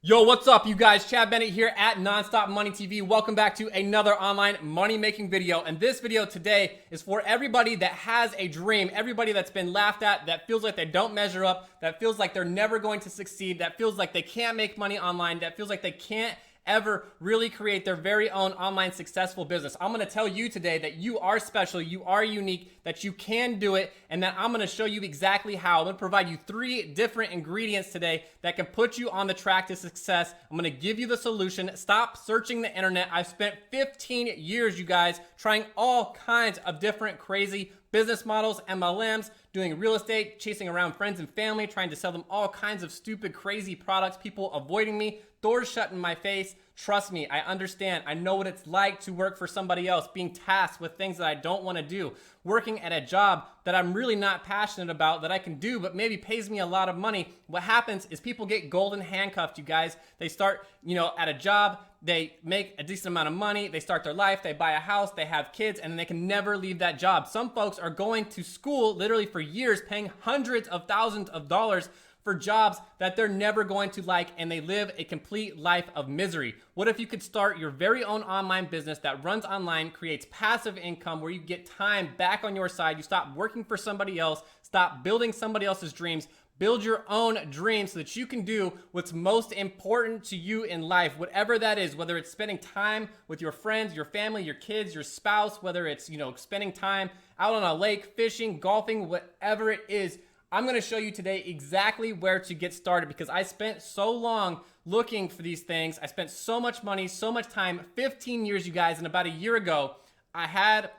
Yo, what's up, you guys? Chad Bennett here at Nonstop Money TV. Welcome back to another online money-making video. And this video today is for everybody that has a dream, everybody that's been laughed at, that feels like they don't measure up, that feels like they're never going to succeed, that feels like they can't make money online, that feels like they can't ever really create their very own online successful business. I'm gonna tell you today that you are special, you are unique, that you can do it, and that I'm gonna show you exactly how. I'm gonna provide you 3 different ingredients today that can put you on the track to success. I'm gonna give you the solution. Stop searching the internet. I've spent 15 years, you guys, trying all kinds of different crazy business models, MLMs, doing real estate, chasing around friends and family, trying to sell them all kinds of stupid, crazy products, people avoiding me, doors shut in my face. Trust me, I understand. I know what it's like to work for somebody else, being tasked with things that I don't want to do, working at a job that I'm really not passionate about, that I can do, but maybe pays me a lot of money. What happens is people get golden handcuffed, you guys. They start, at a job, they make a decent amount of money, they start their life, they buy a house, they have kids, and they can never leave that job. Some folks are going to school literally for years, paying hundreds of thousands of dollars for jobs that they're never going to like, and they live a complete life of misery. What if you could start your very own online business that runs online, creates passive income where you get time back on your side, you stop working for somebody else, stop building somebody else's dreams, build your own dreams so that you can do what's most important to you in life, whatever that is, whether it's spending time with your friends, your family, your kids, your spouse, whether it's, spending time out on a lake, fishing, golfing, whatever it is. I'm going to show you today exactly where to get started because I spent so long looking for these things. I spent so much money, so much time, 15 years, you guys, and about a year ago, I had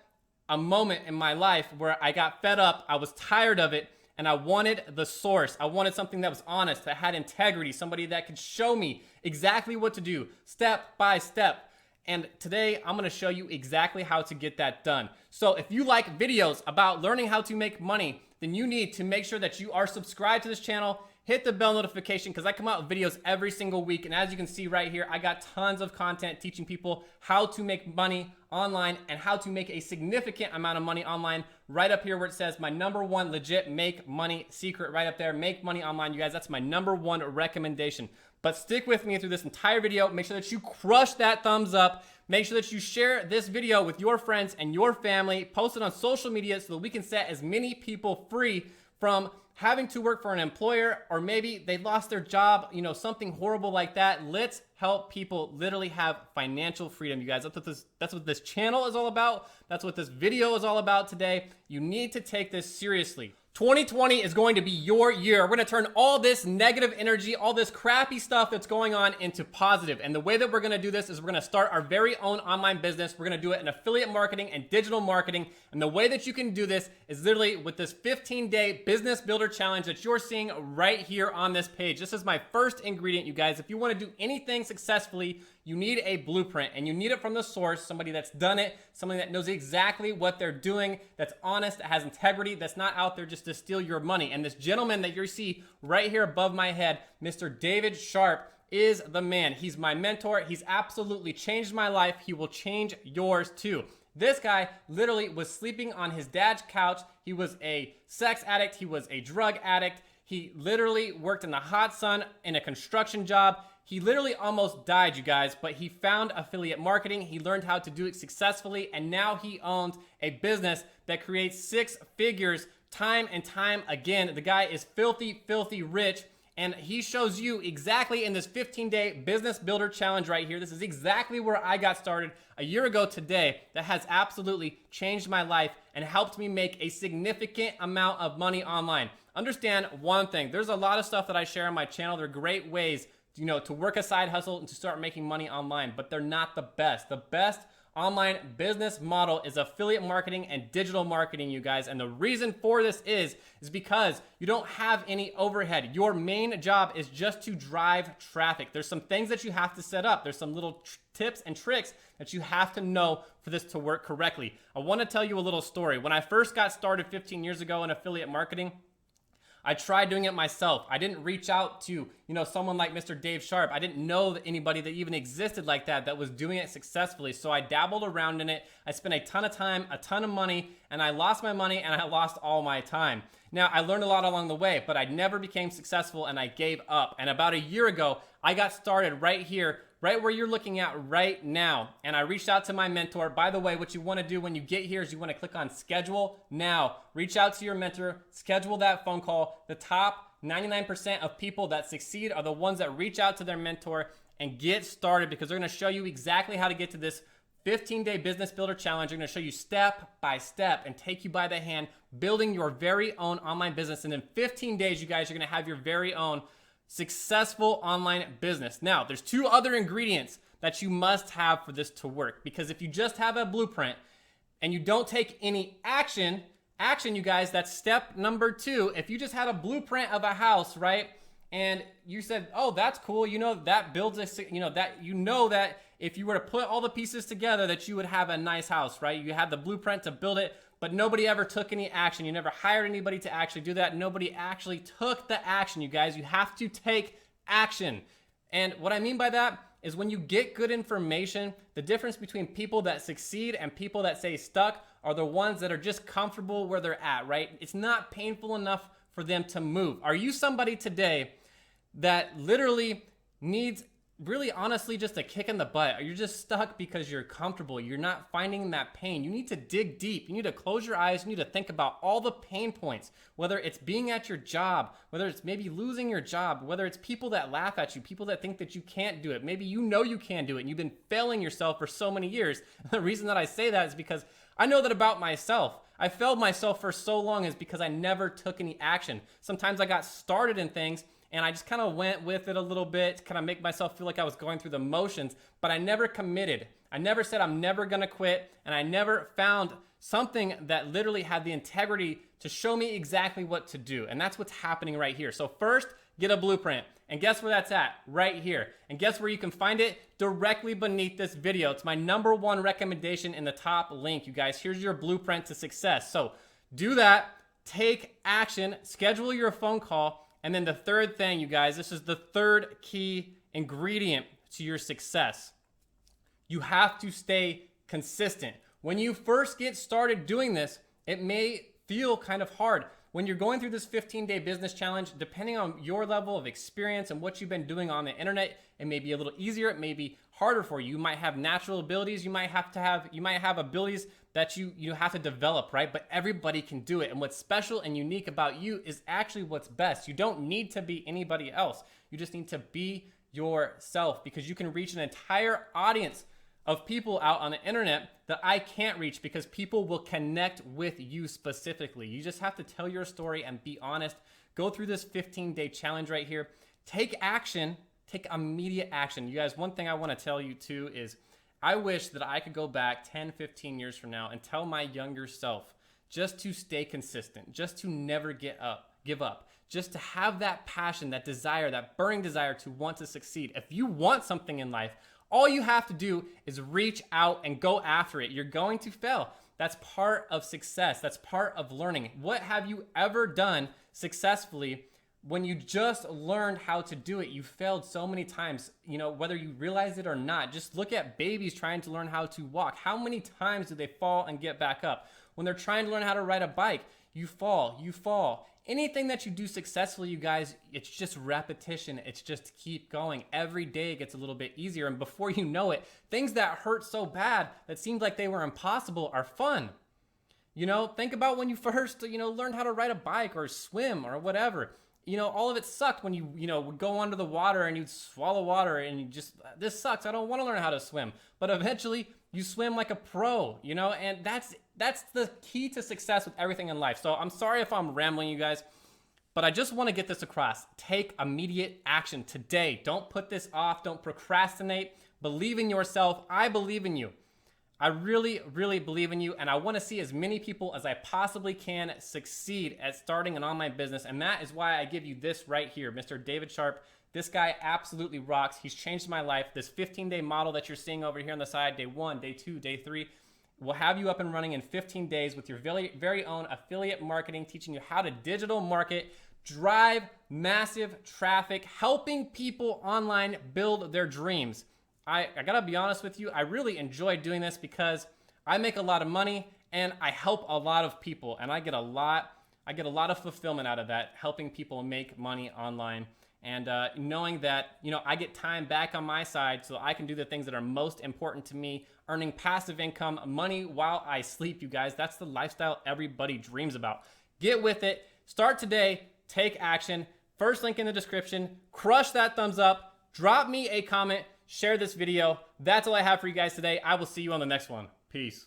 a moment in my life where I got fed up, I was tired of it, and I wanted the source. I wanted something that was honest, that had integrity, somebody that could show me exactly what to do, step by step. And today, I'm gonna show you exactly how to get that done. So if you like videos about learning how to make money, then you need to make sure that you are subscribed to this channel, hit the bell notification because I come out with videos every single week. And as you can see right here, I got tons of content teaching people how to make money online and how to make a significant amount of money online. Right up here where it says my #1 legit make money secret right up there, make money online, you guys. That's my #1 recommendation. But stick with me through this entire video. Make sure that you crush that thumbs up. Make sure that you share this video with your friends and your family. Post it on social media so that we can set as many people free from having to work for an employer, or maybe they lost their job, something horrible like that. Let's help people literally have financial freedom, you guys. That's what this channel is all about. That's what this video is all about today. You need to take this seriously. 2020 is going to be your year. We're going to turn all this negative energy, all this crappy stuff that's going on into positive. And the way that we're going to do this is we're going to start our very own online business. We're going to do it in affiliate marketing and digital marketing. And the way that you can do this is literally with this 15-day business builder challenge that you're seeing right here on this page. This is my first ingredient, you guys. If you want to do anything successfully, you need a blueprint, and you need it from the source, somebody that's done it, somebody that knows exactly what they're doing, that's honest, that has integrity, that's not out there just to steal your money. And this gentleman that you see right here above my head, Mr. David Sharp, is the man. He's my mentor. He's absolutely changed my life. He will change yours too. This guy literally was sleeping on his dad's couch. He was a sex addict. He was a drug addict. He literally worked in the hot sun in a construction job. He literally almost died, you guys, but he found affiliate marketing. He learned how to do it successfully, and now he owns a business that creates 6 figures time and time again. The guy is filthy, filthy rich, and he shows you exactly in this 15-day business builder challenge right here. This is exactly where I got started a year ago today. That has absolutely changed my life and helped me make a significant amount of money online. Understand one thing. There's a lot of stuff that I share on my channel. They're great ways to work a side hustle and to start making money online, but they're not the best. The best online business model is affiliate marketing and digital marketing, you guys. And the reason for this is because you don't have any overhead. Your main job is just to drive traffic. There's some things that you have to set up. There's some little tips and tricks that you have to know for this to work correctly. I want to tell you a little story. When I first got started 15 years ago in affiliate marketing, I tried doing it myself. I didn't reach out to, someone like Mr. Dave Sharp. I didn't know anybody that even existed like that was doing it successfully. So I dabbled around in it. I spent a ton of time, a ton of money, and I lost my money and I lost all my time. Now, I learned a lot along the way, but I never became successful and I gave up. And about a year ago, I got started right here, right where you're looking at right now. And I reached out to my mentor. By the way, what you want to do when you get here is you want to click on schedule now. Reach out to your mentor, schedule that phone call. The top 99% of people that succeed are the ones that reach out to their mentor and get started, because they're going to show you exactly how to get to this 15-day business builder challenge. They're going to show you step by step and take you by the hand, building your very own online business. And in 15 days, you guys are going to have your very own successful online business. Now, there's two other ingredients that you must have for this to work, because if you just have a blueprint and you don't take any action, you guys, that's step number 2. If you just had a blueprint of a house, right? And you said, oh, that's cool. That builds a, that if you were to put all the pieces together, that you would have a nice house, right? You had the blueprint to build it, but nobody ever took any action. You never hired anybody to actually do that. Nobody actually took the action, you guys. You have to take action. And what I mean by that is when you get good information, the difference between people that succeed and people that stay stuck are the ones that are just comfortable where they're at, right? It's not painful enough for them to move. Are you somebody today that literally needs, really honestly, just a kick in the butt? Are you just stuck because you're comfortable? You're not finding that pain. You need to dig deep. You need to close your eyes. You need to think about all the pain points, whether it's being at your job, whether it's maybe losing your job, whether it's people that laugh at you, people that think that you can't do it. Maybe you know you can do it and you've been failing yourself for so many years. The reason that I say that is because I know that about myself. I failed myself for so long is because I never took any action. Sometimes I got started in things and I just kind of went with it a little bit to kind of make myself feel like I was going through the motions, but I never committed. I never said I'm never gonna quit, and I never found something that literally had the integrity to show me exactly what to do. And that's what's happening right here. So first, get a blueprint. And guess where that's at? Right here. And guess where you can find it? Directly beneath this video. It's my #1 recommendation in the top link, you guys. Here's your blueprint to success. So do that, take action, schedule your phone call. And then the third thing, you guys, this is the third key ingredient to your success. You have to stay consistent. When you first get started doing this, it may feel kind of hard. When you're going through this 15-day business challenge, depending on your level of experience and what you've been doing on the internet, it may be a little easier, it may be harder for you. You might have natural abilities, you might have abilities that you have to develop, right? But everybody can do it. And what's special and unique about you is actually what's best. You don't need to be anybody else. You just need to be yourself, because you can reach an entire audience of people out on the internet that I can't reach, because people will connect with you specifically. You just have to tell your story and be honest. Go through this 15-day challenge right here. Take action, take immediate action. You guys, one thing I want to tell you too is I wish that I could go back 10, 15 years from now and tell my younger self just to stay consistent, just to never give up, just to have that passion, that desire, that burning desire to want to succeed. If you want something in life, all you have to do is reach out and go after it. You're going to fail. That's part of success. That's part of learning. What have you ever done successfully when you just learned how to do it? You failed so many times, whether you realize it or not. Just look at babies trying to learn how to walk. How many times do they fall and get back up? When they're trying to learn how to ride a bike, you fall. Anything that you do successfully, you guys, it's just repetition. It's just keep going. Every day it gets a little bit easier. And before you know it, things that hurt so bad that seemed like they were impossible are fun. Think about when you first, learned how to ride a bike or swim or whatever. All of it sucked when you would go under the water and you'd swallow water and you just, this sucks. I don't want to learn how to swim. But eventually you swim like a pro, and that's the key to success with everything in life. So I'm sorry if I'm rambling, you guys, but I just want to get this across. Take immediate action today. Don't put this off. Don't procrastinate. Believe in yourself. I believe in you. I really, really believe in you, and I want to see as many people as I possibly can succeed at starting an online business, and that is why I give you this right here, Mr. David Sharp. This guy absolutely rocks. He's changed my life. This 15-day model that you're seeing over here on the side, day 1, day 2, day 3, will have you up and running in 15 days with your very own affiliate marketing, teaching you how to digital market, drive massive traffic, helping people online build their dreams. I gotta be honest with you, I really enjoy doing this because I make a lot of money and I help a lot of people, and I get a lot of fulfillment out of that, helping people make money online. And knowing that, you know, I get time back on my side so I can do the things that are most important to me, earning passive income, money while I sleep, you guys. That's the lifestyle everybody dreams about. Get with it. Start today. Take action. First link in the description. Crush that thumbs up. Drop me a comment. Share this video. That's all I have for you guys today. I will see you on the next one. Peace.